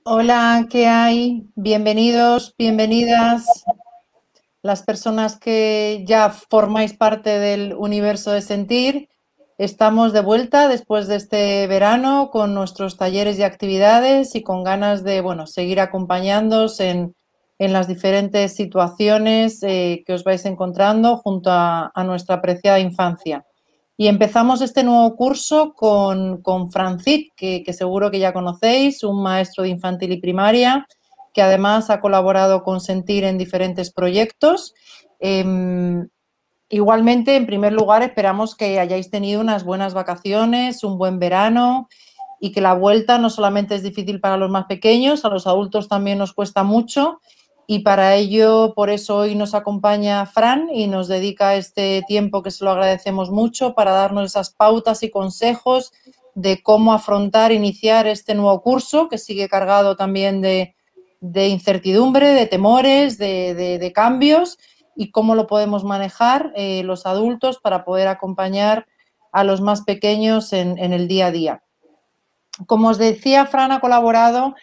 Hola, ¿qué hay? Bienvenidos, bienvenidas, las personas que ya formáis parte del universo de sentir. Estamos de vuelta después de este verano con nuestros talleres y actividades y con ganas de, bueno, seguir acompañándoos en las diferentes situaciones que os vais encontrando junto a nuestra apreciada infancia. Y empezamos este nuevo curso con Francit, que seguro que ya conocéis, un maestro de infantil y primaria, que además ha colaborado con Sentir en diferentes proyectos. Igualmente, en primer lugar, esperamos que hayáis tenido unas buenas vacaciones, un buen verano y que la vuelta no solamente es difícil para los más pequeños, a los adultos también nos cuesta mucho y para ello, por eso hoy nos acompaña Fran y nos dedica este tiempo que se lo agradecemos mucho para darnos esas pautas y consejos de cómo afrontar, iniciar este nuevo curso que sigue cargado también de incertidumbre, de temores, de cambios y cómo lo podemos manejar los adultos para poder acompañar a los más pequeños en el día a día. Como os decía, Fran ha colaborado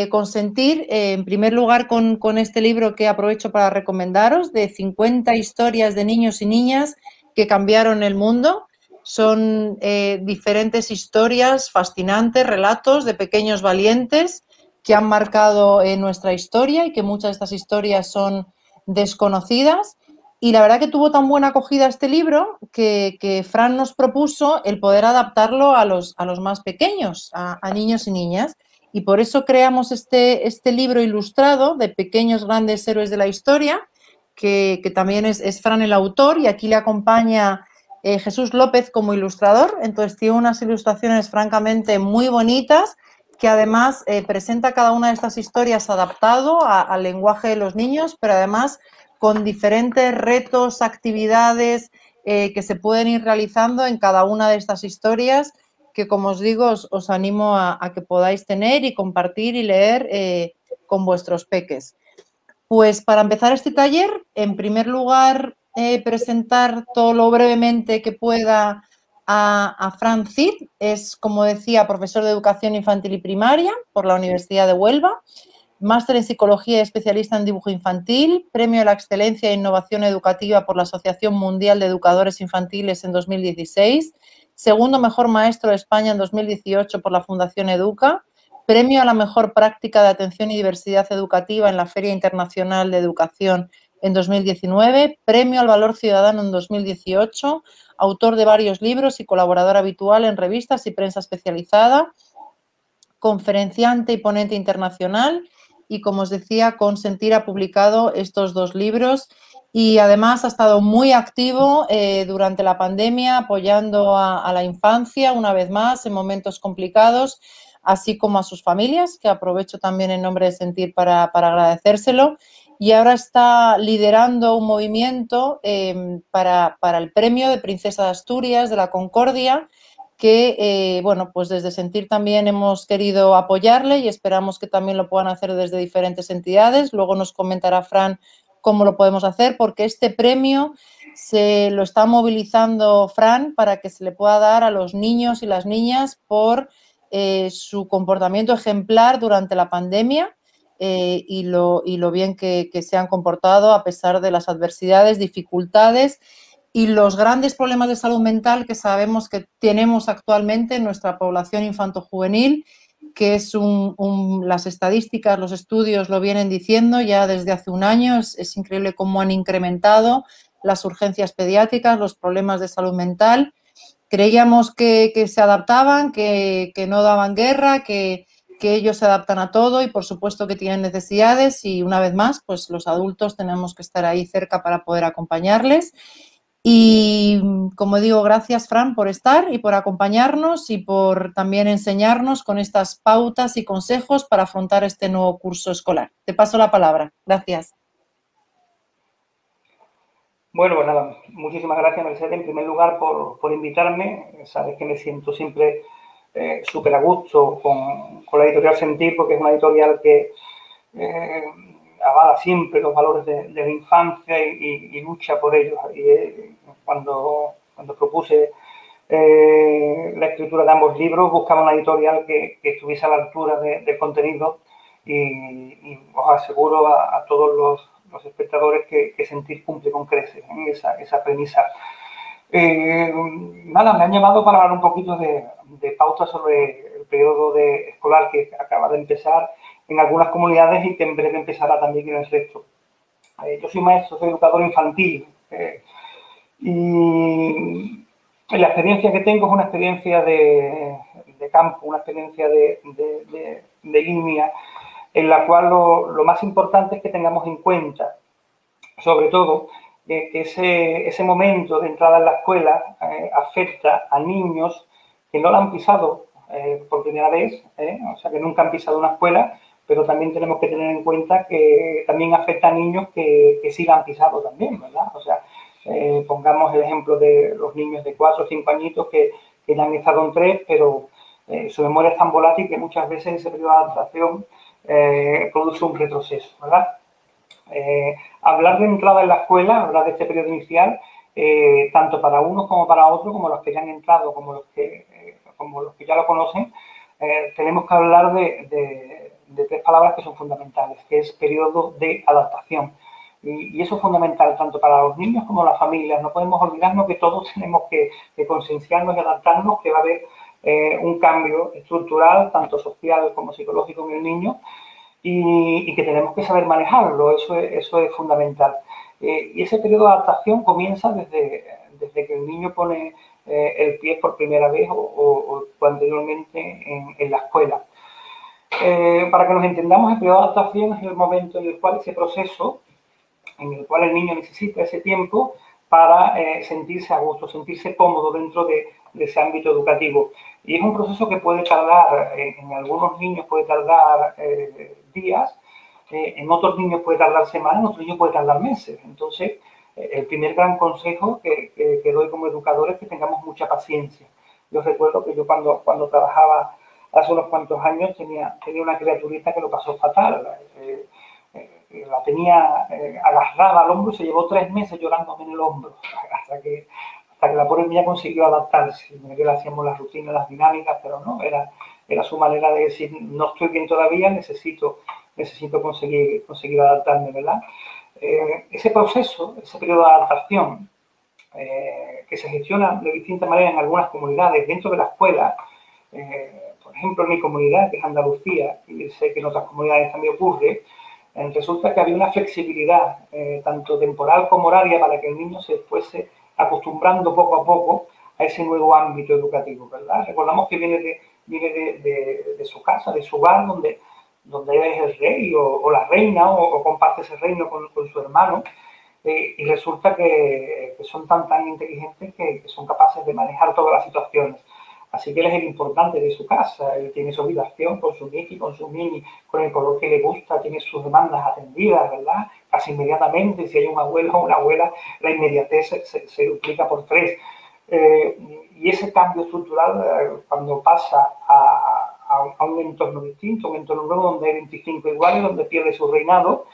con Sentir, en primer lugar con este libro que aprovecho para recomendaros, de 50 historias de niños y niñas que cambiaron el mundo. Son diferentes historias fascinantes, relatos de pequeños valientes que han marcado nuestra historia y que muchas de estas historias son desconocidas. Y la verdad que tuvo tan buena acogida este libro que Fran nos propuso el poder adaptarlo a los más pequeños, a niños y niñas. Y por eso creamos este libro ilustrado de pequeños grandes héroes de la historia, que también es Fran el autor, y aquí le acompaña Jesús López como ilustrador. Entonces tiene unas ilustraciones francamente muy bonitas que además presenta cada una de estas historias adaptado al lenguaje de los niños, pero además con diferentes retos, actividades que se pueden ir realizando en cada una de estas historias que, como os digo, os animo a que podáis tener y compartir y leer con vuestros peques. Pues para empezar este taller, en primer lugar, presentar todo lo brevemente que pueda a Fran Cid. Es, como decía, profesor de educación infantil y primaria por la Universidad de Huelva, máster en Psicología y especialista en dibujo infantil, premio a la excelencia e innovación educativa por la Asociación Mundial de Educadores Infantiles en 2016, segundo mejor maestro de España en 2018 por la Fundación Educa, premio a la mejor práctica de atención y diversidad educativa en la Feria Internacional de Educación en 2019, premio al Valor Ciudadano en 2018, autor de varios libros y colaborador habitual en revistas y prensa especializada, conferenciante y ponente internacional y, como os decía, con Sentir ha publicado estos dos libros y además ha estado muy activo durante la pandemia apoyando a la infancia una vez más en momentos complicados, así como a sus familias, que aprovecho también en nombre de Sentir para agradecérselo. Y ahora está liderando un movimiento para el premio de Princesa de Asturias de la Concordia, que, bueno, pues desde Sentir también hemos querido apoyarle y esperamos que también lo puedan hacer desde diferentes entidades. Luego nos comentará Fran cómo lo podemos hacer, porque este premio se lo está movilizando Fran para que se le pueda dar a los niños y las niñas por su comportamiento ejemplar durante la pandemia y lo bien que se han comportado a pesar de las adversidades, dificultades y los grandes problemas de salud mental que sabemos que tenemos actualmente en nuestra población infanto-juvenil, que es las estadísticas, los estudios lo vienen diciendo ya desde hace un año. Es increíble cómo han incrementado las urgencias pediátricas, los problemas de salud mental. Creíamos que se adaptaban, que no daban guerra, que ellos se adaptan a todo y por supuesto que tienen necesidades y una vez más, pues los adultos tenemos que estar ahí cerca para poder acompañarles. Y como digo, gracias Fran por estar y por acompañarnos y por también enseñarnos con estas pautas y consejos para afrontar este nuevo curso escolar. Te paso la palabra. Gracias. Bueno, pues nada, muchísimas gracias, Mercedes, en primer lugar por invitarme. Sabes que me siento siempre súper a gusto con la editorial Sentir, porque es una editorial que eh, avala siempre los valores de la infancia y lucha por ellos. Y cuando propuse la escritura de ambos libros, buscaba una editorial que estuviese a la altura del contenido y os aseguro a todos los espectadores que Sentir cumple con creces esa premisa. Nada, me han llamado para hablar un poquito de pautas sobre el periodo escolar que acaba de empezar en algunas comunidades y que en breve empezará también en el resto. Yo soy maestro, soy educador infantil y la experiencia que tengo es una experiencia de campo, una experiencia de línea, en la cual lo más importante es que tengamos en cuenta, sobre todo, que ese momento de entrada en la escuela afecta a niños que no la han pisado por primera vez, o sea, que nunca han pisado una escuela, pero también tenemos que tener en cuenta que también afecta a niños que sí la han pisado también, ¿verdad? O sea, pongamos el ejemplo de los niños de 4 o 5 añitos que ya han estado en 3, pero su memoria es tan volátil que muchas veces ese periodo de adaptación produce un retroceso, ¿verdad? Hablar de entrada en la escuela, hablar de este periodo inicial, tanto para unos como para otros, como los que ya han entrado, como los que ya lo conocen, tenemos que hablar de 3 palabras que son fundamentales, que es periodo de adaptación. Y eso es fundamental tanto para los niños como las familias. No podemos olvidarnos que todos tenemos que concienciarnos y adaptarnos, que va a haber un cambio estructural, tanto social como psicológico en el niño, y que tenemos que saber manejarlo, eso es fundamental. Y ese periodo de adaptación comienza desde que el niño pone el pie por primera vez o anteriormente en la escuela. Para que nos entendamos, el periodo de adaptación es el momento en el cual ese proceso, en el cual el niño necesita ese tiempo para sentirse a gusto, sentirse cómodo dentro de ese ámbito educativo. Y es un proceso que puede tardar, en algunos niños puede tardar días, en otros niños puede tardar semanas, en otros niños puede tardar meses. Entonces, el primer gran consejo que doy como educador es que tengamos mucha paciencia. Yo recuerdo que yo cuando trabajaba hace unos cuantos años tenía una criaturita que lo pasó fatal. La tenía agarrada al hombro y se llevó 3 meses llorándome en el hombro hasta que la pobre mía consiguió adaptarse. Que le hacíamos las rutinas, las dinámicas, pero no, era su manera de decir, no estoy bien todavía, necesito conseguir adaptarme, ¿verdad? Ese proceso, ese periodo de adaptación, que se gestiona de distintas maneras en algunas comunidades dentro de la escuela, por ejemplo en mi comunidad, que es Andalucía, y sé que en otras comunidades también ocurre, resulta que había una flexibilidad, tanto temporal como horaria, para que el niño se fuese acostumbrando poco a poco a ese nuevo ámbito educativo, ¿verdad? Recordamos que viene de su casa, de su hogar, donde es el rey o la reina, o comparte ese reino con su hermano, y resulta que son tan inteligentes que son capaces de manejar todas las situaciones. Así que él es el importante de su casa, él tiene su habitación con su Mickey, con su Minnie, con el color que le gusta, tiene sus demandas atendidas, ¿verdad? Casi inmediatamente, si hay un abuelo o una abuela, la inmediatez se duplica por 3. Y ese cambio estructural, cuando pasa a un entorno distinto, un entorno nuevo donde hay 25 iguales, donde pierde su reinado,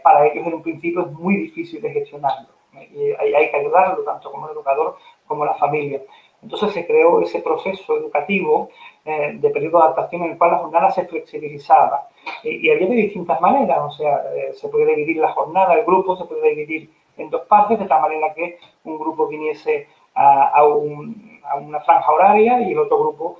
para ellos en un principio es muy difícil de gestionarlo. Y hay que ayudarlo, tanto como el educador como la familia. Entonces se creó ese proceso educativo de periodo de adaptación en el cual la jornada se flexibilizaba. Y había de distintas maneras, o sea, se puede dividir la jornada, el grupo se puede dividir en 2 partes, de tal manera que un grupo viniese a una franja horaria y el otro grupo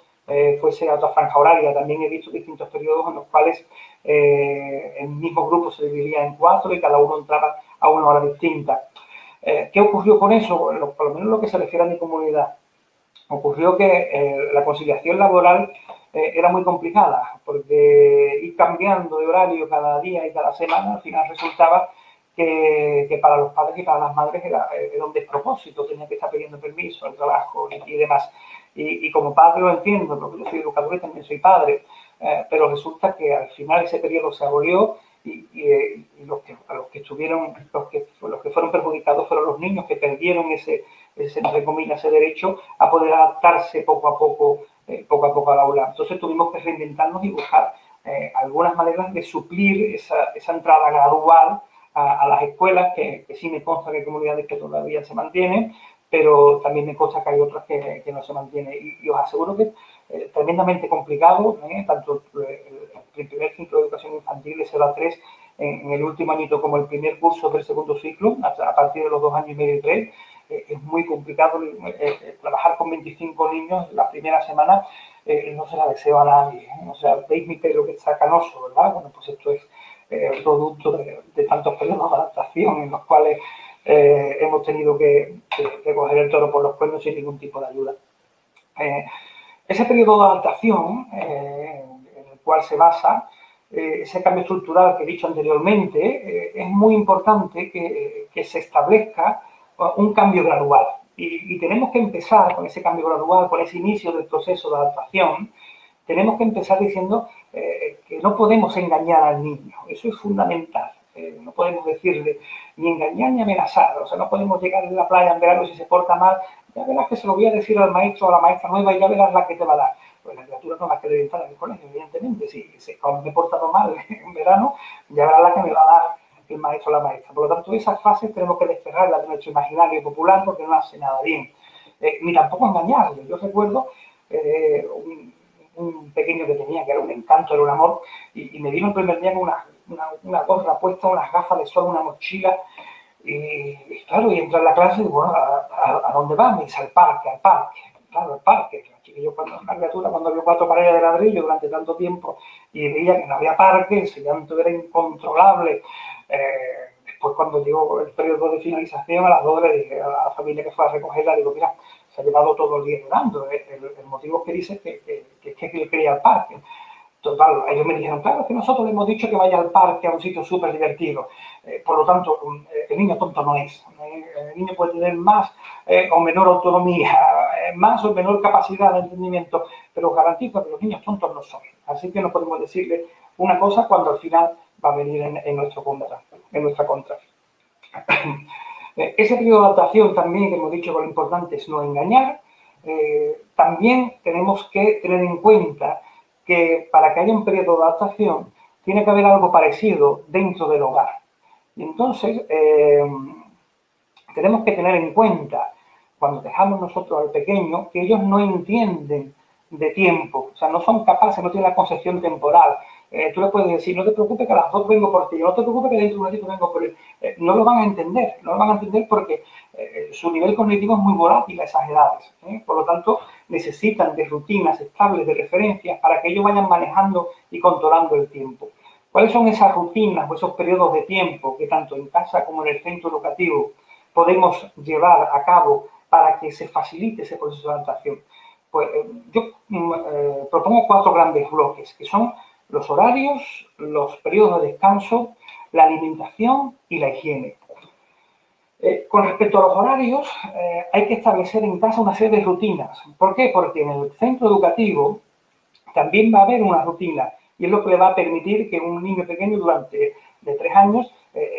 fuese a otra franja horaria. También he visto distintos periodos en los cuales el mismo grupo se dividía en 4 y cada uno entraba a una hora distinta. ¿Qué ocurrió con eso? Por lo menos lo que se refiere a mi comunidad. Ocurrió que la conciliación laboral era muy complicada, porque ir cambiando de horario cada día y cada semana, al final resultaba que para los padres y para las madres era un despropósito, tenía que estar pidiendo permiso al trabajo y demás. Y como padre lo entiendo, porque yo soy educador y también soy padre, pero resulta que al final ese periodo se abolió y los que fueron perjudicados fueron los niños que perdieron entre comillas, ese derecho a poder adaptarse poco a poco al aula. Entonces tuvimos que reinventarnos y buscar algunas maneras de suplir esa entrada gradual a las escuelas, que sí me consta que hay comunidades que todavía se mantienen, pero también me consta que hay otras que no se mantienen. Y os aseguro que es tremendamente complicado, tanto primer ciclo de educación infantil de 0 a 3 en el último añito como el primer curso del segundo ciclo, a partir de los 2 años y medio y 3. Es muy complicado trabajar con 25 niños la primera semana, no se la deseo a nadie. O sea, veis mi pelo que está canoso, ¿verdad? Bueno, pues esto es producto de tantos periodos de adaptación en los cuales hemos tenido que coger el toro por los cuernos sin ningún tipo de ayuda. Ese periodo de adaptación en el cual se basa ese cambio estructural que he dicho anteriormente, es muy importante que se establezca un cambio gradual. Y tenemos que empezar con ese cambio gradual, con ese inicio del proceso de adaptación. Tenemos que empezar diciendo que no podemos engañar al niño. Eso es fundamental. No podemos decirle ni engañar ni amenazar. O sea, no podemos llegar en la playa en verano si se porta mal. Ya verás que se lo voy a decir al maestro o a la maestra nueva y ya verás la que te va a dar. Pues la criatura no va a querer entrar en el colegio, evidentemente. Si cuando me he portado mal en verano, ya verás la que me va a dar el maestro o la maestra. Por lo tanto, esas fases tenemos que desterrarlas de nuestro imaginario popular porque no hace nada bien. Ni tampoco engañarle. Yo recuerdo un pequeño que tenía, que era un encanto, era un amor, y me vino el primer día con una gorra puesta, unas gafas de sol, una mochila, y claro, y entra en la clase y digo, bueno, ¿a dónde va? Me dice, al parque. Claro, al parque. Yo una criatura cuando vio 4 paredes de ladrillo durante tanto tiempo y veía que no había parque, ese llanto era incontrolable. Después cuando llegó el periodo de finalización, a las 2 le dije a la familia que fue a recogerla, digo, mira, se ha llevado todo el día llorando. El motivo es que dice que él quería al parque. Total, ellos me dijeron, claro, que nosotros le hemos dicho que vaya al parque, a un sitio súper divertido. Por lo tanto, el niño tonto no es. El niño puede tener más o menor autonomía, más o menor capacidad de entendimiento, pero os garantizo que los niños tontos no son. Así que no podemos decirle una cosa cuando al final va a venir en nuestra contra. Ese periodo de adaptación también, que hemos dicho que lo importante es no engañar. También tenemos que tener en cuenta que para que haya un periodo de adaptación tiene que haber algo parecido dentro del hogar. Y entonces tenemos que tener en cuenta, cuando dejamos nosotros al pequeño, que ellos no entienden de tiempo, o sea, no son capaces, no tienen la concepción temporal. Tú le puedes decir, no te preocupes que a las 2 vengo por ti, no te preocupes que dentro de un ratito vengo por él. No lo van a entender, porque su nivel cognitivo es muy volátil a esas edades. Por lo tanto, necesitan de rutinas estables, de referencias, para que ellos vayan manejando y controlando el tiempo. ¿Cuáles son esas rutinas o esos periodos de tiempo que tanto en casa como en el centro educativo podemos llevar a cabo para que se facilite ese proceso de adaptación? Pues yo propongo 4 grandes bloques, que son los horarios, los periodos de descanso, la alimentación y la higiene. Con respecto a los horarios, hay que establecer en casa una serie de rutinas. ¿Por qué? Porque en el centro educativo también va a haber una rutina y es lo que le va a permitir que un niño pequeño durante de 3 años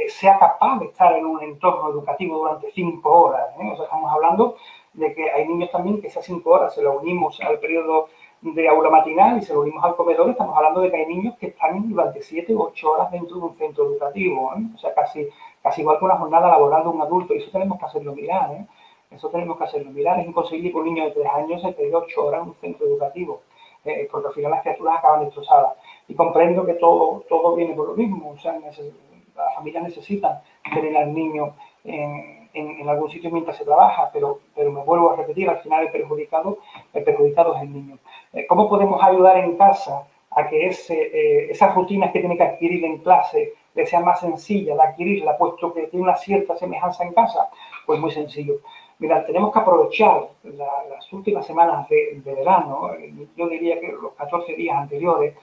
sea capaz de estar en un entorno educativo durante 5 horas. O sea, estamos hablando de que hay niños también que esas 5 horas se lo unimos al periodo de aula matinal y se lo unimos al comedor. Estamos hablando de que hay niños que están durante 7 u 8 horas dentro de un centro educativo. O sea, casi igual que una jornada laboral de un adulto. Y eso tenemos que hacerlo mirar. Eso tenemos que hacerlo mirar. Es imposible que un niño de 3 años se quede 8 horas en un centro educativo. Porque al final las criaturas acaban destrozadas. Y comprendo que todo viene por lo mismo. O sea, las familias necesitan tener al niño en algún sitio mientras se trabaja, pero me vuelvo a repetir, al final el perjudicado es el niño. ¿Cómo podemos ayudar en casa a que esas rutinas que tiene que adquirir en clase le sea más sencilla de adquirirla, puesto que tiene una cierta semejanza en casa? Pues muy sencillo. Mira, tenemos que aprovechar las últimas semanas de verano, yo diría que los 14 días anteriores,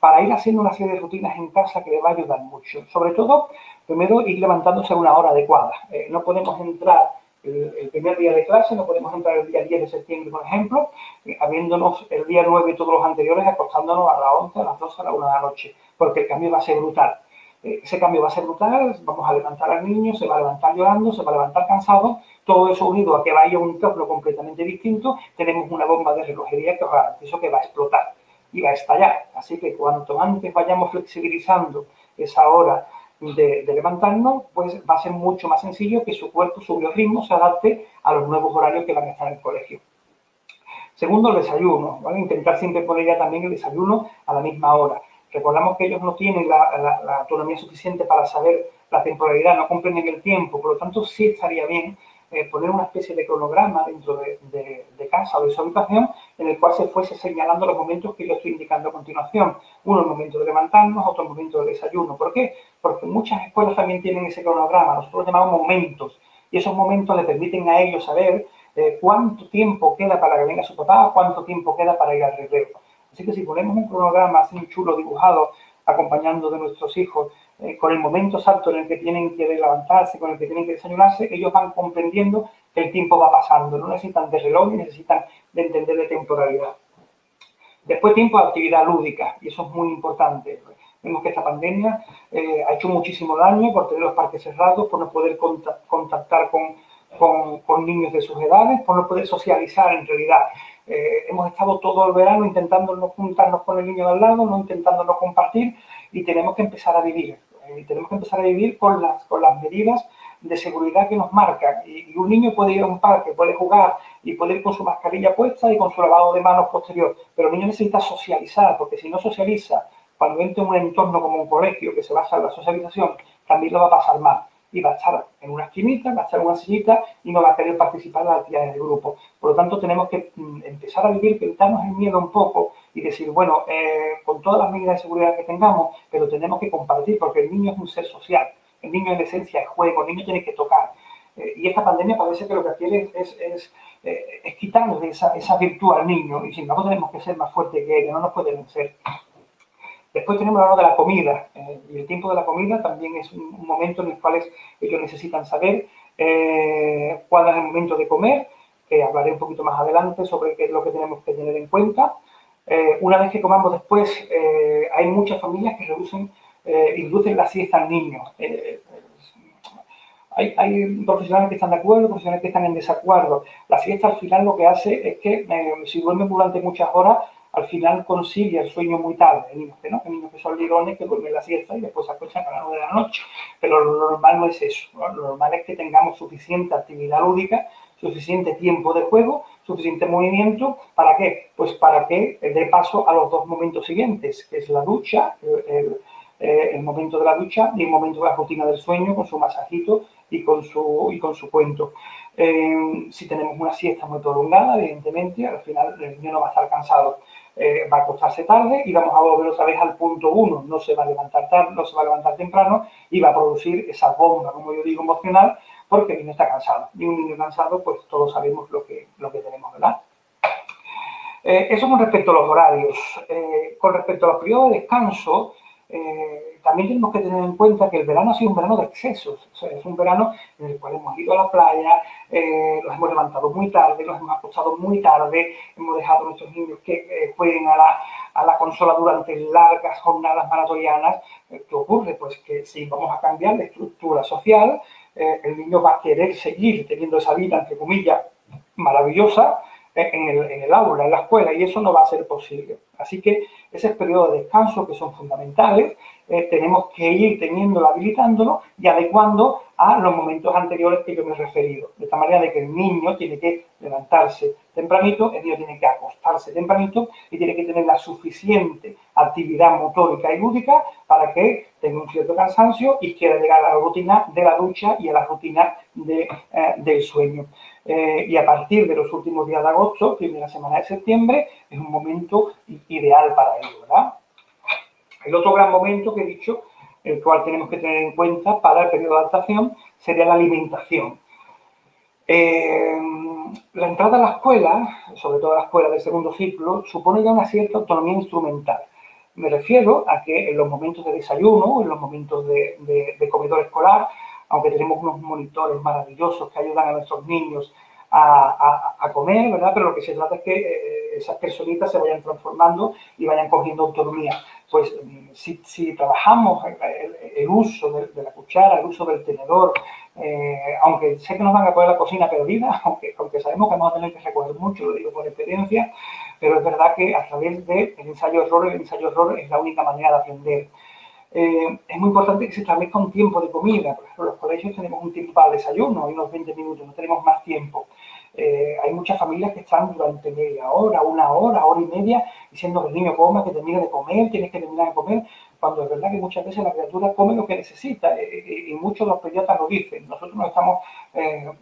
para ir haciendo una serie de rutinas en casa que le va a ayudar mucho. Sobre todo, primero, ir levantándose a una hora adecuada. No podemos entrar el primer día de clase, no podemos entrar el día 10 de septiembre, por ejemplo, habiéndonos el día 9 y todos los anteriores acostándonos a las 11, a las 12, a la 1 de la noche, porque el cambio va a ser brutal. Ese cambio va a ser brutal, vamos a levantar al niño, se va a levantar llorando, se va a levantar cansado, todo eso unido a que vaya a un entorno completamente distinto, tenemos una bomba de relojería que os garantizo que va a explotar y va a estallar. Así que cuanto antes vayamos flexibilizando esa hora de levantarnos, pues va a ser mucho más sencillo que su cuerpo, su biorritmo se adapte a los nuevos horarios que van a estar en el colegio. Segundo, el desayuno, ¿vale? Intentar siempre poner ya también el desayuno a la misma hora. Recordamos que ellos no tienen la autonomía suficiente para saber la temporalidad, no comprenden el tiempo, por lo tanto sí estaría bien poner una especie de cronograma dentro de casa o de su habitación en el cual se fuese señalando los momentos que yo estoy indicando a continuación. Uno el momento de levantarnos, otro el momento del desayuno. ¿Por qué? Porque muchas escuelas también tienen ese cronograma, nosotros lo llamamos momentos, y esos momentos le permiten a ellos saber cuánto tiempo queda para que venga su papá, cuánto tiempo queda para ir al recreo. Así que si ponemos un cronograma así un chulo dibujado, acompañando de nuestros hijos, con el momento exacto en el que tienen que levantarse, con el que tienen que desayunarse, ellos van comprendiendo que el tiempo va pasando, no necesitan de reloj, necesitan de entender de temporalidad. Después tiempo de actividad lúdica, y eso es muy importante. Vemos que esta pandemia ha hecho muchísimo daño por tener los parques cerrados, por no poder contactar con niños de sus edades, por no poder socializar en realidad. Hemos estado todo el verano intentando no juntarnos con el niño de al lado, no intentando no compartir, y tenemos que empezar a vivir. Tenemos que empezar a vivir con las medidas de seguridad que nos marcan. Y un niño puede ir a un parque, puede jugar y puede ir con su mascarilla puesta y con su lavado de manos posterior, pero el niño necesita socializar, porque si no socializa, cuando entre en un entorno como un colegio que se basa en la socialización, también lo va a pasar mal. Y va a estar en una esquinita, va a estar en una sillita y no va a querer participar en las actividades del grupo. Por lo tanto, tenemos que empezar a vivir, quitarnos el miedo un poco y decir, bueno, con todas las medidas de seguridad que tengamos, pero tenemos que compartir, porque el niño es un ser social. El niño en esencia es juego, el niño tiene que tocar. Y esta pandemia parece que lo que quiere es quitarnos esa virtud al niño, y sin embargo tenemos que ser más fuertes que él, no nos puede vencer. Después tenemos la hora de la comida, y el tiempo de la comida también es un momento en el cual ellos necesitan saber cuándo es el momento de comer, que hablaré un poquito más adelante sobre qué es lo que tenemos que tener en cuenta. Una vez que comamos después, hay muchas familias que reducen la siesta al niño. Hay profesionales que están de acuerdo, profesionales que están en desacuerdo. La siesta al final lo que hace es que si duermen durante muchas horas, al final consigue el sueño muy tarde. Hay niños que no, hay niños que son lirones, que duermen la siesta y después se acuestan a las 9 de la noche. Pero lo normal no es eso, ¿no? Lo normal es que tengamos suficiente actividad lúdica, suficiente tiempo de juego, suficiente movimiento. ¿Para qué? Pues para que dé paso a los dos momentos siguientes, que es la ducha, el momento de la ducha y el momento de la rutina del sueño con su masajito y con su cuento. Si tenemos una siesta muy prolongada, evidentemente, al final el niño no va a estar cansado. Va a acostarse tarde y vamos a volver otra vez al punto 1. No se va a levantar tarde, no se va a levantar temprano y va a producir esa bomba, como yo digo, emocional, porque el niño está cansado. Y un niño cansado, pues todos sabemos lo que tenemos, ¿verdad? Eso con respecto a los horarios. Con respecto a los periodos de descanso, también tenemos que tener en cuenta que el verano ha sido un verano de excesos. O sea, es un verano en el cual hemos ido a la playa, los hemos levantado muy tarde, los hemos acostado muy tarde, hemos dejado a nuestros niños que jueguen a la consola durante largas jornadas maratonianas. ¿Qué ocurre? Pues que si vamos a cambiar la estructura social, el niño va a querer seguir teniendo esa vida, entre comillas, maravillosa, en el aula, en la escuela, y eso no va a ser posible. Así que esos periodos de descanso que son fundamentales, tenemos que ir teniéndolo, habilitándolo y adecuando a los momentos anteriores que yo me he referido. De esta manera de que el niño tiene que levantarse tempranito, el niño tiene que acostarse tempranito y tiene que tener la suficiente actividad motórica y lúdica para que tenga un cierto cansancio y quiera llegar a la rutina de la ducha y a la rutina del sueño. Y a partir de los últimos días de agosto, primera semana de septiembre, es un momento ideal para ello, ¿verdad? El otro gran momento que he dicho, el cual tenemos que tener en cuenta para el periodo de adaptación, sería la alimentación. La entrada a la escuela, sobre todo a la escuela del segundo ciclo, supone ya una cierta autonomía instrumental. Me refiero a que en los momentos de desayuno, en los momentos de comedor escolar, aunque tenemos unos monitores maravillosos que ayudan a nuestros niños a comer, ¿verdad? Pero lo que se trata es que esas personitas se vayan transformando y vayan cogiendo autonomía. Pues si trabajamos el uso de la cuchara, el uso del tenedor, aunque sé que nos van a poner la cocina perdida, aunque sabemos que vamos a tener que recoger mucho, lo digo por experiencia, pero es verdad que a través del ensayo-error, el ensayo-error es la única manera de aprender. Es muy importante que se establezca un tiempo de comida. Por ejemplo, en los colegios tenemos un tiempo para el desayuno, hay unos 20 minutos, no tenemos más tiempo. hay muchas familias que están durante media hora, una hora y media, diciendo que el niño coma, que termine de comer, tienes que terminar de comer, cuando es verdad que muchas veces la criatura come lo que necesita, y muchos de los pediatras lo dicen. Nosotros nos estamos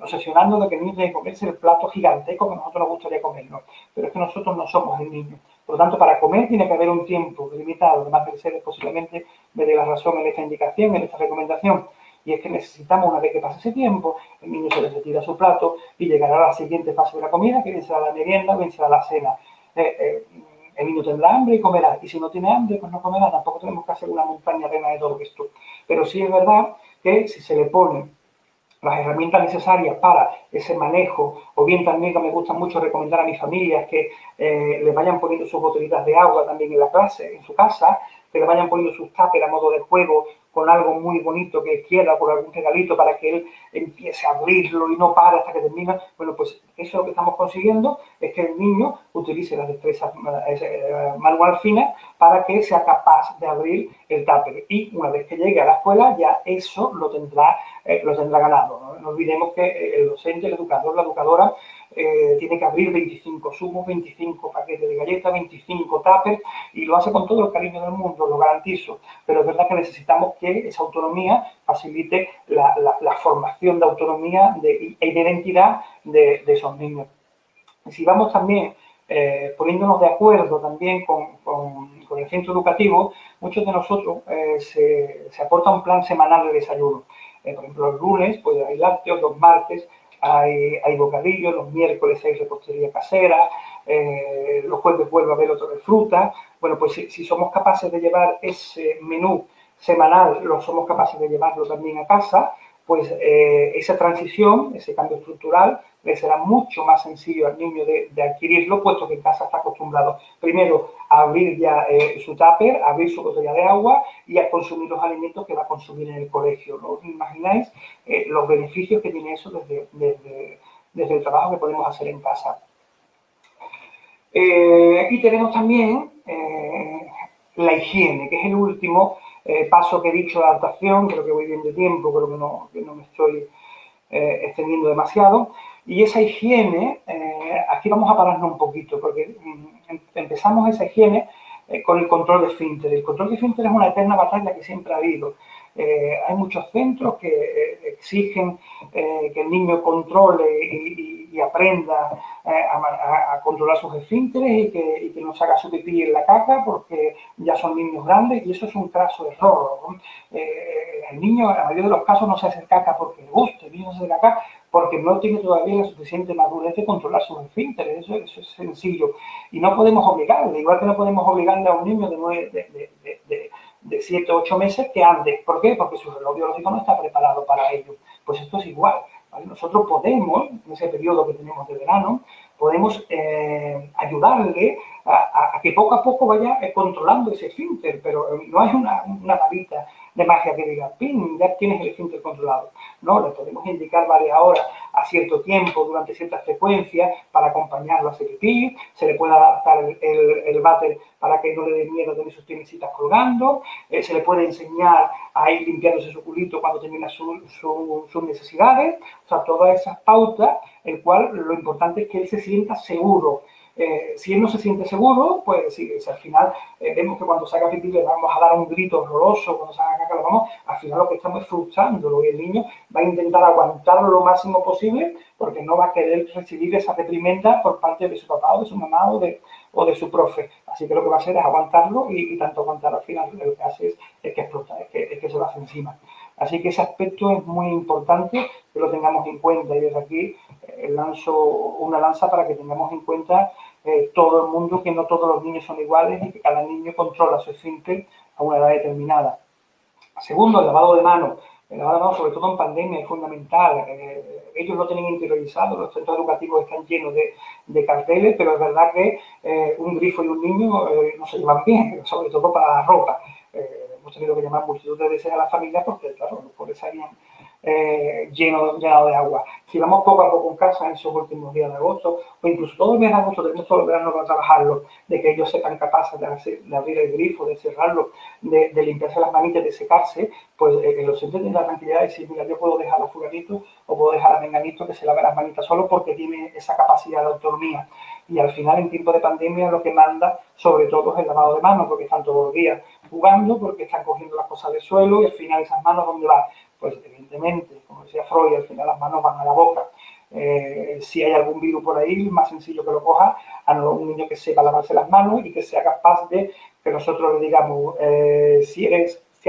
obsesionando de que el niño tiene que comerse el plato gigantesco que a nosotros nos gustaría comernos, pero es que nosotros no somos el niño. Por lo tanto, para comer tiene que haber un tiempo limitado. Además, Mercedes posiblemente me dé la razón en esta indicación, en esta recomendación, y es que necesitamos, una vez que pase ese tiempo, el niño se le retira su plato y llegará a la siguiente fase de la comida, que bien será la merienda o bien será la cena. El niño tendrá hambre y comerá, y si no tiene hambre, pues no comerá. Tampoco tenemos que hacer una montaña llena de todo esto. Pero sí es verdad que si se le pone las herramientas necesarias para ese manejo, o bien también que me gusta mucho recomendar a mis familias que le vayan poniendo sus botelitas de agua también en la clase, en su casa, que le vayan poniendo sus tuppers a modo de juego con algo muy bonito que quiera, por algún regalito para que él empiece a abrirlo y no pare hasta que termina. Bueno, pues eso es lo que estamos consiguiendo, es que el niño utilice las destrezas manual finas para que sea capaz de abrir el tupper. Y una vez que llegue a la escuela, ya eso lo tendrá ganado. No olvidemos que el docente, el educador, la educadora, tiene que abrir 25 zumos, 25 paquetes de galletas, 25 tuppers, y lo hace con todo el cariño del mundo, lo garantizo. Pero es verdad que necesitamos que esa autonomía facilite la formación de autonomía y de identidad de esos niños. Y si vamos también poniéndonos de acuerdo también con el centro educativo, muchos de nosotros se aporta un plan semanal de desayuno. Por ejemplo, los lunes pues hay lácteos, los martes hay bocadillos, los miércoles hay repostería casera, los jueves vuelve a haber otro de fruta. Bueno, pues si somos capaces de llevar ese menú semanal, lo somos capaces de llevarlo también a casa, pues esa transición, ese cambio estructural, le será mucho más sencillo al niño de adquirirlo, puesto que en casa está acostumbrado primero a abrir ya su tupper, a abrir su botella de agua y a consumir los alimentos que va a consumir en el colegio. ¿No os imagináis los beneficios que tiene eso desde el trabajo que podemos hacer en casa? Aquí tenemos también la higiene, que es el último paso que he dicho de adaptación. Creo que voy bien de tiempo, creo que no me estoy extendiendo demasiado. Y esa higiene, aquí vamos a pararnos un poquito, porque empezamos esa higiene con el control de esfínter. El control de esfínter es una eterna batalla que siempre ha habido. Hay muchos centros que exigen que el niño controle y aprenda a controlar sus esfínteres y que no se haga su pipí en la caca porque ya son niños grandes, y eso es un craso error, ¿no? El niño, en la mayoría de los casos, no se hace caca porque le guste, el niño se hace caca porque no tiene todavía la suficiente madurez de controlar sus esfínteres. Eso es sencillo. Y no podemos obligarle, igual que no podemos obligarle a un niño de 7 o 8 meses que ande. ¿Por qué? Porque su reloj biológico no está preparado para ello. Pues esto es igual, ¿vale? Nosotros podemos, en ese periodo que tenemos de verano, podemos ayudarle a que poco a poco vaya controlando ese esfínter, pero no hay una varita de magia que diga, ¡pim!, ya tienes el esfínter controlado. No, le podemos indicar varias horas a cierto tiempo, durante ciertas frecuencias, para acompañarlo a hacer pipí. Se le puede adaptar el váter para que no le dé miedo tener sus piernecitas colgando. Se le puede enseñar a ir limpiándose su culito cuando termina sus necesidades. O sea, todas esas pautas, el cual lo importante es que él se sienta seguro. Si él no se siente seguro, pues sí, al final vemos que cuando saca pipí le vamos a dar un grito horroroso, cuando saca caca al final lo que estamos es frustrándolo, y el niño va a intentar aguantarlo lo máximo posible porque no va a querer recibir esa reprimenda por parte de su papá o de su mamá o de su profe. Así que lo que va a hacer es aguantarlo, y tanto aguantar al final lo que hace es que explota, es que se lo hace encima. Así que ese aspecto es muy importante que lo tengamos en cuenta, y desde aquí lanzo una lanza para que tengamos en cuenta todo el mundo, que no todos los niños son iguales y que cada niño controla su esfínter a una edad determinada. Segundo, el lavado de manos. El lavado de manos, sobre todo en pandemia, es fundamental. Ellos lo tienen interiorizado, los centros educativos están llenos de carteles, pero es verdad que un grifo y un niño no se llevan bien, sobre todo para la ropa. Hemos tenido que llamar multitud de veces a las familias porque, claro, los pobres se habían llenado de agua. Si vamos poco a poco en casa en esos últimos días de agosto, o incluso todo el mes de agosto, tenemos todo el verano para trabajarlo, de que ellos sean capaces de abrir el grifo, de cerrarlo, de limpiarse las manitas, de secarse, pues los docente tienen la tranquilidad de decir, mira, yo puedo dejar a fulanito o puedo dejar a menganito que se lave las manitas solo porque tiene esa capacidad de autonomía. Y al final, en tiempo de pandemia, lo que manda, sobre todo, es el lavado de manos, porque están todos los días jugando, porque están cogiendo las cosas del suelo y al final esas manos, ¿dónde van? Pues evidentemente, como decía Freud, al final las manos van a la boca. Si hay algún virus por ahí, más sencillo que lo coja a un niño que sepa lavarse las manos y que sea capaz de que nosotros le digamos, si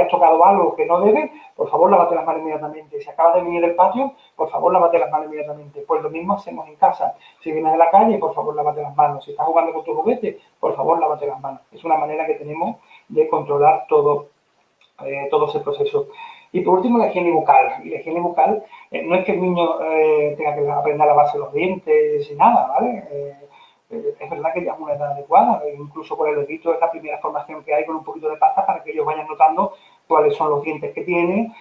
has tocado algo que no debe, por favor, lávate las manos inmediatamente. Si acabas de venir del patio, por favor, lávate las manos inmediatamente. Pues lo mismo hacemos en casa. Si vienes de la calle, por favor, lávate las manos. Si estás jugando con tu juguete, por favor, lávate las manos. Es una manera que tenemos de controlar todo ese proceso. Y por último, la higiene bucal. Y la higiene bucal no es que el niño tenga que aprender a lavarse los dientes y nada, ¿vale? Es verdad que ya es una edad adecuada, incluso con el dedito es la primera formación que hay con un poquito de pasta para que ellos vayan notando cuáles son los dientes que tienen,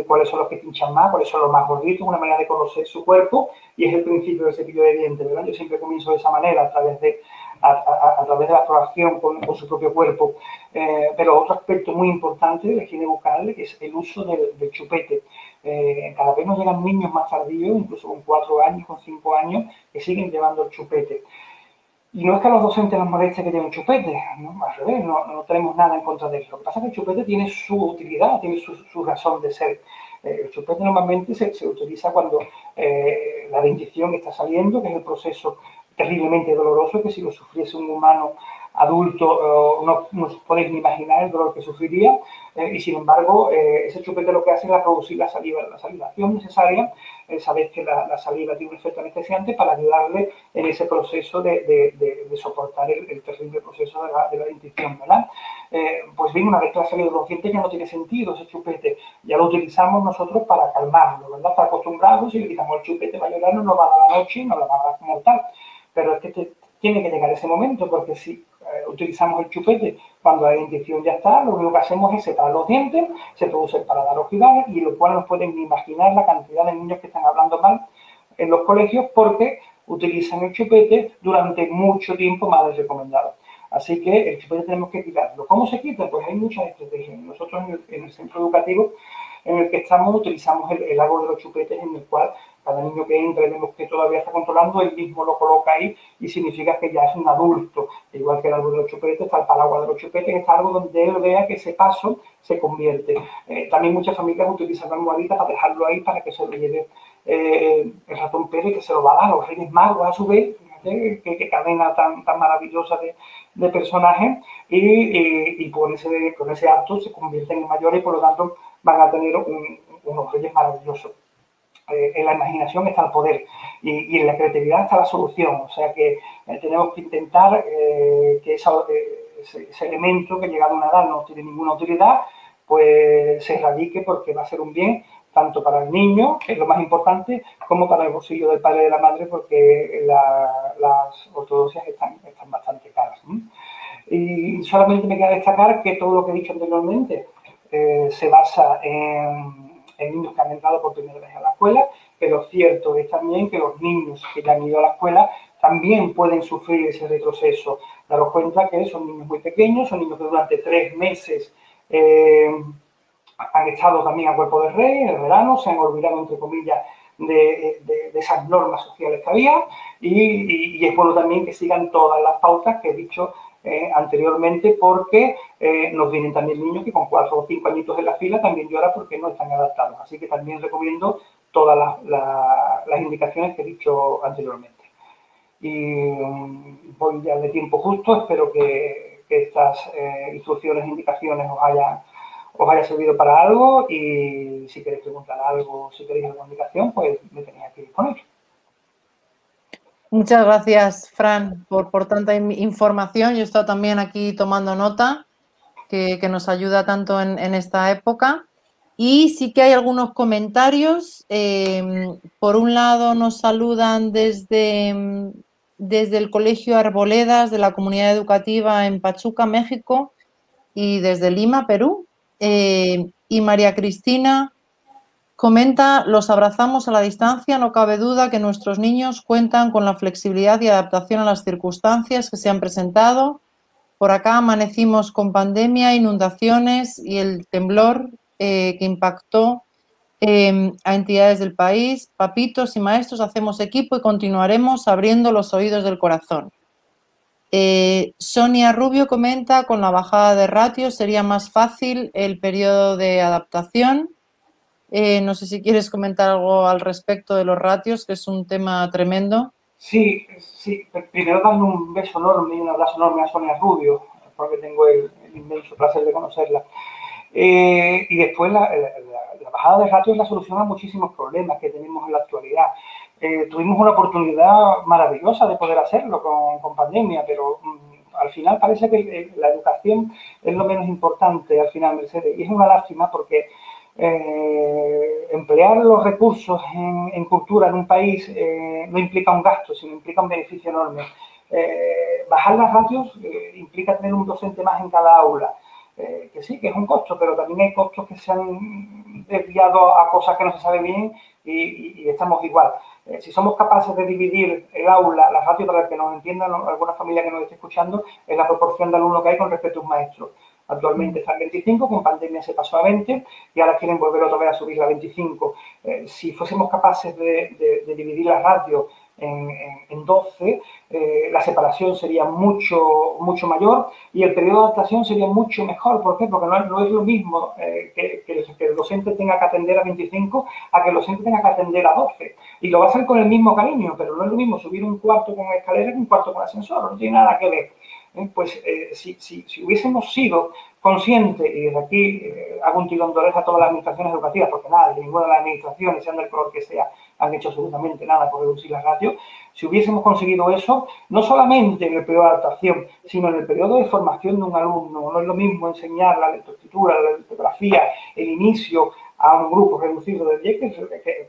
cuáles son los que pinchan más, cuáles son los más gorditos, una manera de conocer su cuerpo y es el principio del cepillo de dientes, ¿verdad? Yo siempre comienzo de esa manera, a través de la exploración con su propio cuerpo. Pero otro aspecto muy importante de la higiene bucal es el uso del chupete. Cada vez nos llegan niños más tardíos, incluso con 4 años, con 5 años, que siguen llevando el chupete. Y no es que a los docentes nos moleste que lleven chupete, ¿no? Al revés, no tenemos nada en contra de eso. Lo que pasa es que el chupete tiene su utilidad, tiene su razón de ser. El chupete normalmente se utiliza cuando la dentición está saliendo, que es el proceso terriblemente doloroso, que si lo sufriese un humano adulto no os podéis ni imaginar el dolor que sufriría, y sin embargo ese chupete lo que hace es producir la salivación necesaria. Sabéis que la saliva tiene un efecto anestesiante para ayudarle en ese proceso de soportar el terrible proceso de la dentición, ¿verdad? Pues bien, una vez que ha salido de los dientes ya no tiene sentido ese chupete, ya lo utilizamos nosotros para calmarlo, ¿verdad? Está acostumbrado, si le quitamos el chupete va a llorar, no nos va a dar la noche y no la va a dar como tal, pero es que tiene que llegar ese momento, porque si utilizamos el chupete cuando la dentición ya está, lo único que hacemos es separar los dientes, se produce el paladar oxidario y lo cual no pueden ni imaginar la cantidad de niños que están hablando mal en los colegios porque utilizan el chupete durante mucho tiempo más del recomendado. Así que el chupete tenemos que quitarlo. ¿Cómo se quita? Pues hay muchas estrategias. Nosotros en el centro educativo en el que estamos utilizamos el árbol de los chupetes, en el cual cada niño que entra y vemos que todavía está controlando, él mismo lo coloca ahí y significa que ya es un adulto. Igual que el árbol de los chupetes, está el paraguas de los chupetes, está algo donde él vea que ese paso se convierte. También muchas familias utilizan la almohadita para dejarlo ahí para que se lo lleve el ratón Pérez, que se lo va a dar a los Reyes Magos a su vez. Qué cadena tan maravillosa de personajes y con ese acto se convierten en mayores y por lo tanto van a tener unos reyes maravillosos. En la imaginación está el poder y en la creatividad está la solución. O sea que tenemos que intentar que ese elemento que llegado a una edad no tiene ninguna utilidad, pues se erradique porque va a ser un bien tanto para el niño, que es lo más importante, como para el bolsillo del padre y de la madre, porque las ortodoxias están bastante caras. Y solamente me queda destacar que todo lo que he dicho anteriormente se basa en niños que han entrado por primera vez a la escuela, que lo cierto es también que los niños que ya han ido a la escuela también pueden sufrir ese retroceso. Daros cuenta que son niños muy pequeños, son niños que durante 3 meses han estado también a cuerpo de rey en el verano, se han olvidado, entre comillas, de esas normas sociales que había y es bueno también que sigan todas las pautas que he dicho anteriormente, porque nos vienen también niños que con 4 o 5 añitos en la fila también lloran porque no están adaptados. Así que también recomiendo todas las indicaciones que he dicho anteriormente. Y voy ya de tiempo justo, espero que estas instrucciones e indicaciones os haya servido para algo y si queréis preguntar algo, si queréis alguna indicación, pues me tenéis aquí disponible. Muchas gracias, Fran, por tanta información. Yo he estado también aquí tomando nota, que nos ayuda tanto en esta época. Y sí que hay algunos comentarios. Por un lado, nos saludan desde el Colegio Arboledas de la Comunidad Educativa en Pachuca, México, y desde Lima, Perú. Y María Cristina Comenta, los abrazamos a la distancia, no cabe duda que nuestros niños cuentan con la flexibilidad y adaptación a las circunstancias que se han presentado. Por acá amanecimos con pandemia, inundaciones y el temblor que impactó a entidades del país. Papitos y maestros, hacemos equipo y continuaremos abriendo los oídos del corazón. Sonia Rubio comenta, con la bajada de ratios sería más fácil el periodo de adaptación. No sé si quieres comentar algo al respecto de los ratios, que es un tema tremendo. Sí, sí. Primero darle un beso enorme y un abrazo enorme a Sonia Rubio, porque tengo el inmenso placer de conocerla. Y después la bajada de ratios es la solución a muchísimos problemas que tenemos en la actualidad. Tuvimos una oportunidad maravillosa de poder hacerlo con pandemia, pero al final parece que la educación es lo menos importante al final, Mercedes, y es una lástima porque emplear los recursos en cultura en un país no implica un gasto, sino implica un beneficio enorme. Bajar las ratios implica tener un docente más en cada aula. Que sí, que es un costo, pero también hay costos que se han desviado a cosas que no se sabe bien y estamos igual. Si somos capaces de dividir el aula, la ratio, para que nos entiendan alguna familia que nos esté escuchando, es la proporción de alumnos que hay con respecto a un maestro. Actualmente está en 25, con pandemia se pasó a 20 y ahora quieren volver otra vez a subir a 25. Si fuésemos capaces de dividir la ratio en 12, la separación sería mucho mayor y el periodo de adaptación sería mucho mejor. ¿Por qué? Porque no es lo mismo que el docente tenga que atender a 25 a que el docente tenga que atender a 12. Y lo va a hacer con el mismo cariño, pero no es lo mismo subir un cuarto con escalera que un cuarto con ascensor. No tiene nada que ver. Si hubiésemos sido conscientes, y desde aquí hago un tirón de oreja a todas las administraciones educativas, porque nada, de ninguna de las administraciones, sean del color que sea, han hecho absolutamente nada por reducir las ratios. Si hubiésemos conseguido eso, no solamente en el periodo de adaptación, sino en el periodo de formación de un alumno, no es lo mismo enseñar la lectoescritura, la litografía, el inicio a un grupo reducido de 10,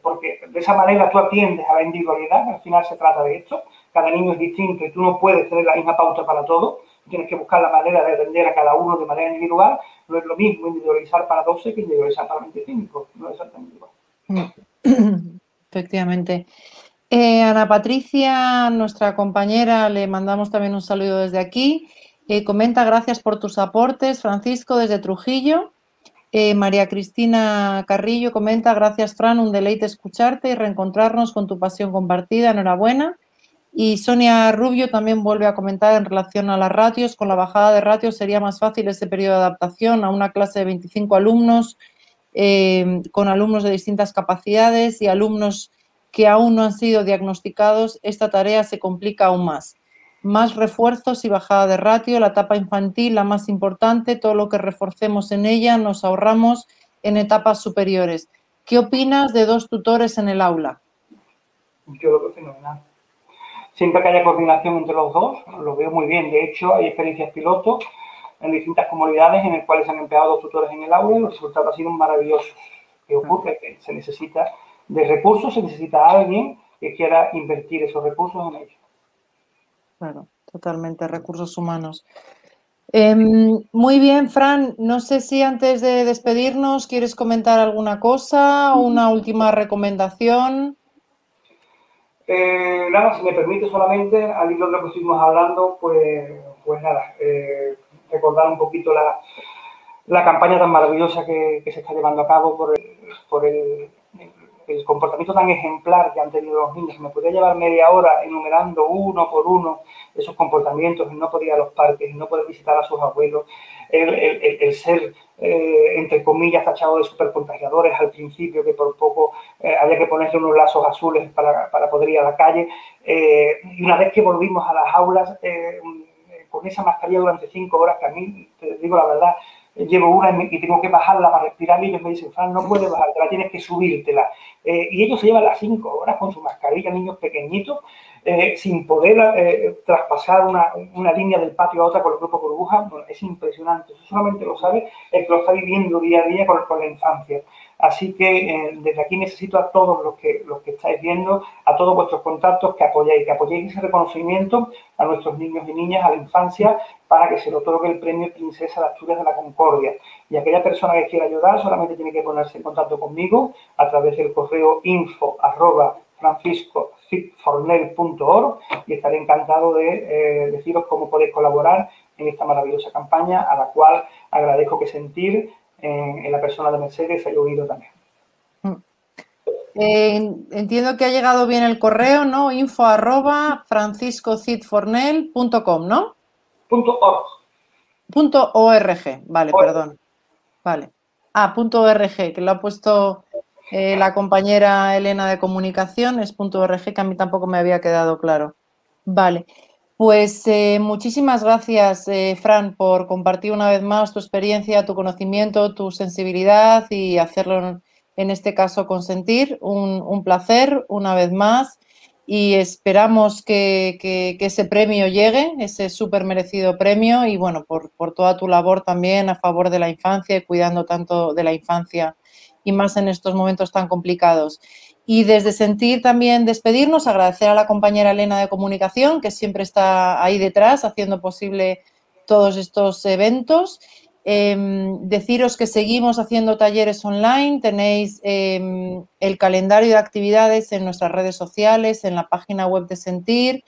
porque de esa manera tú atiendes a la individualidad, que al final se trata de esto. Cada niño es distinto y tú no puedes tener la misma pauta para todos, tienes que buscar la manera de atender a cada uno de manera individual. No es lo mismo individualizar para 12 que individualizar para 25, no es exactamente igual. Efectivamente. Ana Patricia, nuestra compañera, le mandamos también un saludo desde aquí. Comenta, gracias por tus aportes, Francisco, desde Trujillo. María Cristina Carrillo comenta, gracias, Fran, un deleite escucharte y reencontrarnos con tu pasión compartida, enhorabuena. Y Sonia Rubio también vuelve a comentar en relación a las ratios. Con la bajada de ratios sería más fácil ese periodo de adaptación a una clase de 25 alumnos, con alumnos de distintas capacidades y alumnos que aún no han sido diagnosticados. Esta tarea se complica aún más. Más refuerzos y bajada de ratio, la etapa infantil, la más importante, todo lo que reforcemos en ella nos ahorramos en etapas superiores. ¿Qué opinas de 2 tutores en el aula? Yo lo veo fenomenal. Siempre que haya coordinación entre los dos, lo veo muy bien. De hecho, hay experiencias pilotos en distintas comunidades en las cuales se han empleado 2 tutores en el aula y los resultados han sido maravillosos. ¿Qué ocurre? Que se necesita de recursos, se necesita alguien que quiera invertir esos recursos en ello. Claro, totalmente, recursos humanos. Muy bien, Fran, no sé si antes de despedirnos quieres comentar alguna cosa, una última recomendación. Nada, si me permite solamente, al hilo de lo que estuvimos hablando, pues nada, recordar un poquito la campaña tan maravillosa que se está llevando a cabo por el comportamiento tan ejemplar que han tenido los niños. Me podría llevar media hora enumerando uno por uno esos comportamientos, el no poder ir a los parques, el no poder visitar a sus abuelos, el ser, entre comillas, tachado de supercontagiadores al principio, que por poco había que ponerle unos lazos azules para poder ir a la calle. Y una vez que volvimos a las aulas, con esa mascarilla durante 5 horas, que a mí, te digo la verdad, llevo una y tengo que bajarla para respirar y ellos me dicen, Fran, no puedes bajártela, tienes que subírtela. Y ellos se llevan las 5 horas con su mascarilla, niños pequeñitos, sin poder traspasar una línea del patio a otra con el grupo burbuja. Bueno, es impresionante. Eso solamente lo sabe el que lo está viviendo día a día con la infancia. Así que desde aquí necesito a todos los que estáis viendo, a todos vuestros contactos, que apoyéis ese reconocimiento a nuestros niños y niñas, a la infancia, para que se le otorgue el premio Princesa de Asturias de la Concordia. Y aquella persona que quiera ayudar solamente tiene que ponerse en contacto conmigo a través del correo info@franciscocitfornell.org y estaré encantado de deciros cómo podéis colaborar en esta maravillosa campaña, a la cual agradezco que Sentir en la persona de Mercedes se haya unido también. Entiendo que ha llegado bien el correo, ¿no? info@franciscocitfornell.com, ¿no? .org. .org, vale, perdón. Vale. .org, que lo ha puesto la compañera Elena de Comunicación, es .org, que a mí tampoco me había quedado claro. Vale. Pues muchísimas gracias, Fran, por compartir una vez más tu experiencia, tu conocimiento, tu sensibilidad y hacerlo en este caso con Sentir. Un placer una vez más y esperamos que ese premio llegue, ese súper merecido premio y bueno, por toda tu labor también a favor de la infancia y cuidando tanto de la infancia y más en estos momentos tan complicados. Y desde Sentir también despedirnos, agradecer a la compañera Elena de Comunicación, que siempre está ahí detrás haciendo posible todos estos eventos. Deciros que seguimos haciendo talleres online, tenéis el calendario de actividades en nuestras redes sociales, en la página web de Sentir.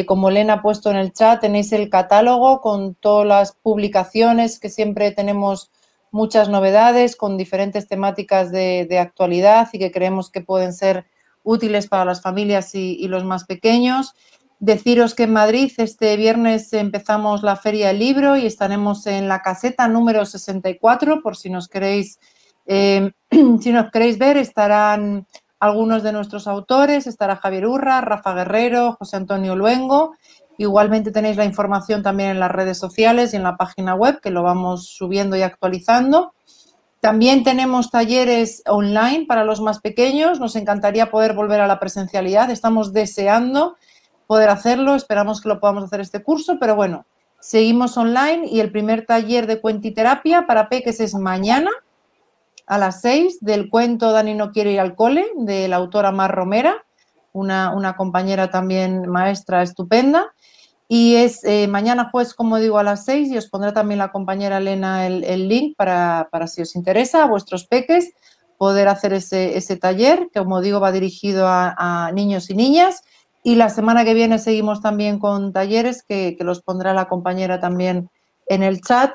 Como Elena ha puesto en el chat, tenéis el catálogo con todas las publicaciones que siempre tenemos muchas novedades con diferentes temáticas de actualidad y que creemos que pueden ser útiles para las familias y los más pequeños. Deciros que en Madrid este viernes empezamos la Feria del Libro y estaremos en la caseta número 64, por si nos queréis, si nos queréis ver, estarán algunos de nuestros autores, estará Javier Urra, Rafa Guerrero, José Antonio Luengo. Igualmente tenéis la información también en las redes sociales y en la página web, que lo vamos subiendo y actualizando. También tenemos talleres online para los más pequeños. Nos encantaría poder volver a la presencialidad. Estamos deseando poder hacerlo. Esperamos que lo podamos hacer este curso, pero bueno, seguimos online y el primer taller de cuentiterapia para peques es mañana a las 6 del cuento Dani no quiere ir al cole, de la autora Mar Romera, una compañera también maestra estupenda. Y es mañana jueves, como digo, a las 6 y os pondrá también la compañera Elena el link para si os interesa, a vuestros peques, poder hacer ese taller, que como digo va dirigido a niños y niñas. Y la semana que viene seguimos también con talleres que los pondrá la compañera también en el chat.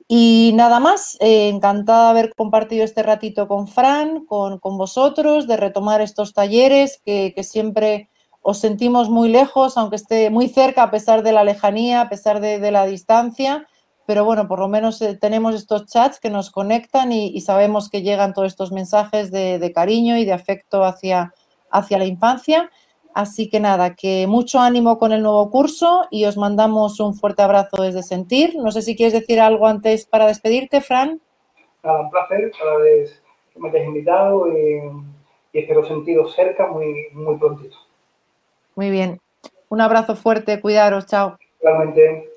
Y nada más, encantada de haber compartido este ratito con Fran, con vosotros, de retomar estos talleres que siempre os sentimos muy lejos, aunque esté muy cerca a pesar de la lejanía, a pesar de la distancia, pero bueno, por lo menos tenemos estos chats que nos conectan y sabemos que llegan todos estos mensajes de cariño y de afecto hacia la infancia. Así que nada, que mucho ánimo con el nuevo curso y os mandamos un fuerte abrazo desde Sentir. No sé si quieres decir algo antes para despedirte, Fran. Nada, un placer cada vez que me hayas invitado y espero sentiros cerca muy, muy prontito. Muy bien. Un abrazo fuerte, cuidaros, chao. Realmente.